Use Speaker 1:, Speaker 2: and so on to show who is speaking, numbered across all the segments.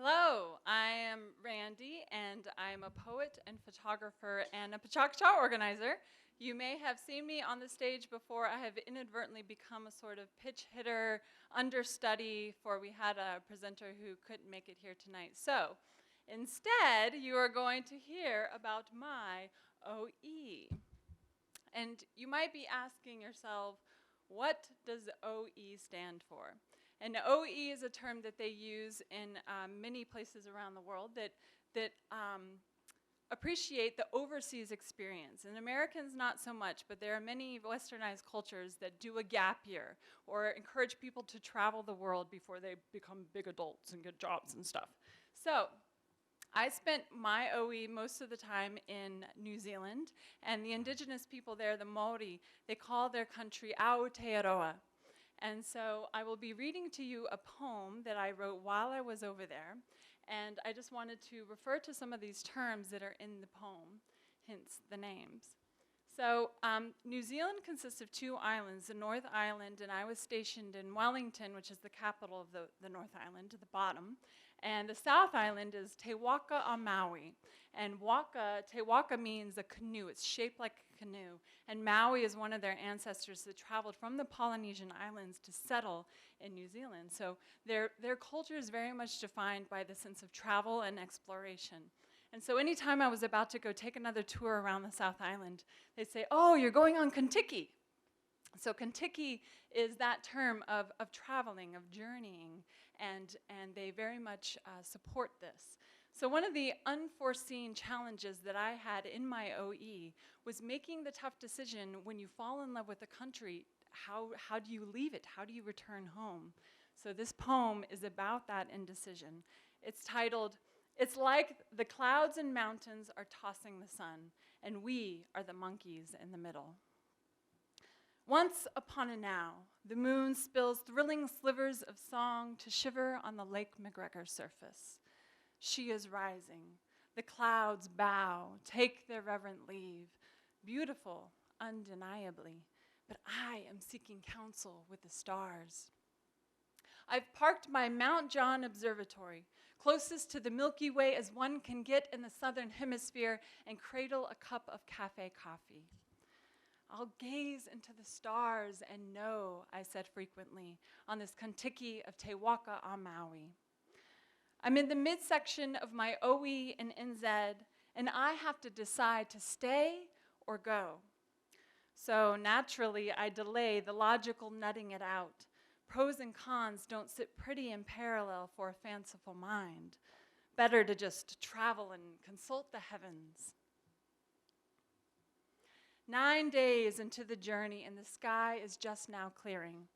Speaker 1: Hello, I am Randi, and I'm a poet and photographer and a PechaKucha organizer. You may have seen me on the stage before. I have inadvertently become a sort of pitch hitter, understudy, for we had a presenter who couldn't make it here tonight. So instead, you are going to hear about my OE. And you might be asking yourself, what does OE stand for? And OE is a term that they use in many places around the world that appreciate the overseas experience. And Americans not so much, but there are many westernized cultures that do a gap year or encourage people to travel the world before they become big adults and get jobs and stuff. So I spent my OE most of the time in New Zealand, and the indigenous people there, the Maori, they call their country Aotearoa. And so I will be reading to you a poem that I wrote while I was over there, and I just wanted to refer to some of these terms that are in the poem, hence the names. So New Zealand consists of two islands, the North Island, and I was stationed in Wellington, which is the capital of the North Island, at the bottom. And the South Island is Te Waka on Maui. And Te Waka means a canoe. It's shaped like a canoe. And Maui is one of their ancestors that traveled from the Polynesian islands to settle in New Zealand. So their culture is very much defined by the sense of travel and exploration. And so anytime I was about to go take another tour around the South Island, they'd say, "Oh, you're going on Kentucky." So Kentucky is that term of traveling, of journeying, and they very much support this. So one of the unforeseen challenges that I had in my OE was making the tough decision when you fall in love with a country, how do you leave it? How do you return home? So this poem is about that indecision. It's titled, "It's like the clouds and mountains are tossing the sun, and we are the monkeys in the middle." Once upon a now, the moon spills thrilling slivers of song to shiver on the Lake McGregor surface. She is rising. The clouds bow, take their reverent leave. Beautiful, undeniably, but I am seeking counsel with the stars. I've parked my Mount John Observatory, closest to the Milky Way as one can get in the Southern Hemisphere, and cradle a cup of cafe coffee. I'll gaze into the stars and know, I said frequently, on this Kentucky of Te Waka on Maui. I'm in the midsection of my OE and NZ, and I have to decide to stay or go. So naturally, I delay the logical nutting it out. Pros and cons don't sit pretty in parallel for a fanciful mind. Better to just travel and consult the heavens. 9 days into the journey, and the sky is just now clearing.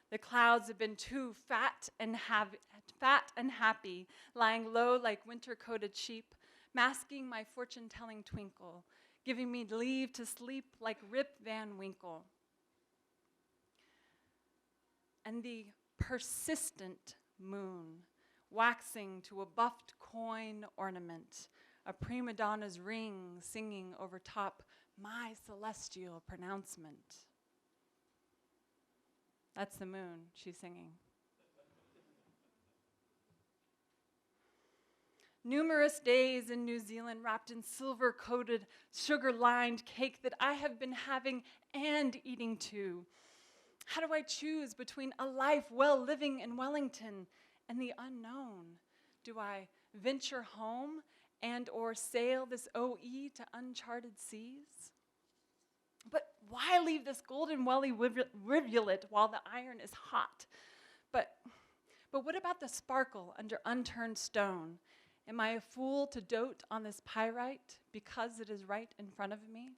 Speaker 1: The clouds have been too fat and happy, lying low like winter-coated sheep, masking my fortune-telling twinkle, giving me leave to sleep like Rip Van Winkle. And the persistent moon, waxing to a buffed coin ornament, a prima donna's ring singing over top my celestial pronouncement. That's the moon, she's singing. Numerous days in New Zealand wrapped in silver-coated, sugar-lined cake that I have been having and eating too. How do I choose between a life well living in Wellington and the unknown? Do I venture home and or sail this OE to uncharted seas? But why leave this golden welly rivulet while the iron is hot? But what about the sparkle under unturned stone? Am I a fool to dote on this pyrite because it is right in front of me?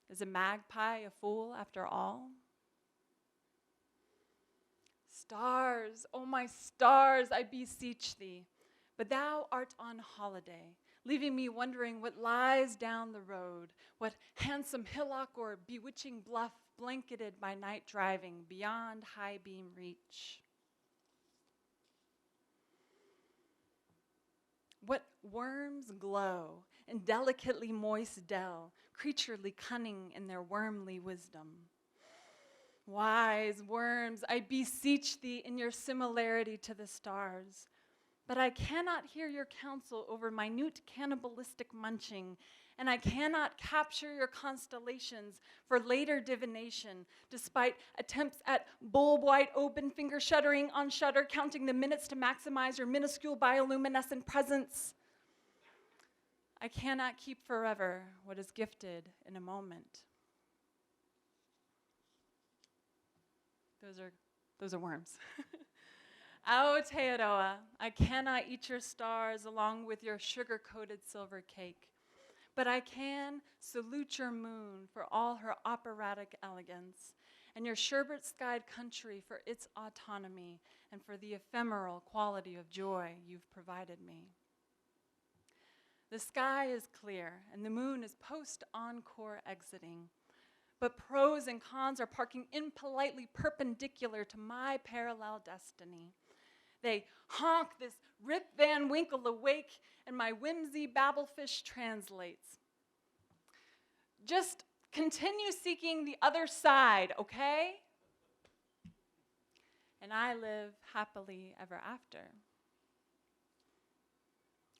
Speaker 1: Is a magpie a fool after all? Stars, oh my stars, I beseech thee. But thou art on holiday, leaving me wondering what lies down the road, what handsome hillock or bewitching bluff blanketed by night driving beyond high beam reach. What worms glow in delicately moist dell, creaturely cunning in their wormly wisdom. Wise worms, I beseech thee in your similarity to the stars, But I cannot hear your counsel over minute cannibalistic munching, and I cannot capture your constellations for later divination, despite attempts at bulb-white open finger shuddering on shutter, counting the minutes to maximize your minuscule bioluminescent presence. I cannot keep forever what is gifted in a moment. Those are worms. Aotearoa, I cannot eat your stars along with your sugar-coated silver cake, but I can salute your moon for all her operatic elegance, and your sherbet-skied country for its autonomy and for the ephemeral quality of joy you've provided me. The sky is clear, and the moon is post-encore exiting, but pros and cons are parking impolitely perpendicular to my parallel destiny. They honk this Rip Van Winkle awake, and my whimsy babblefish translates. Just continue seeking the other side, okay? And I live happily ever after.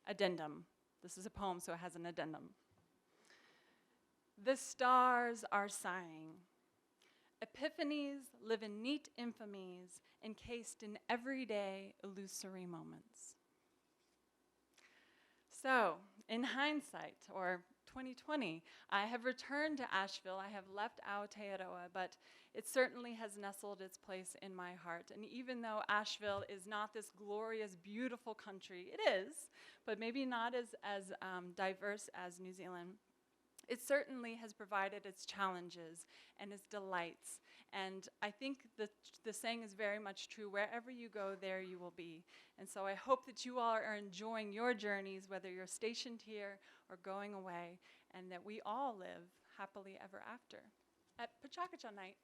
Speaker 1: Addendum. This is a poem, so it has an addendum. The stars are sighing. Epiphanies live in neat infamies, encased in everyday illusory moments. So, in hindsight, or 2020, I have returned to Asheville. I have left Aotearoa, but it certainly has nestled its place in my heart. And even though Asheville is not this glorious, beautiful country, it is, but maybe not as diverse as New Zealand, it certainly has provided its challenges and its delights. And I think the saying is very much true. Wherever you go, there you will be. And so I hope that you all are enjoying your journeys, whether you're stationed here or going away, and that we all live happily ever after at PechaKucha night.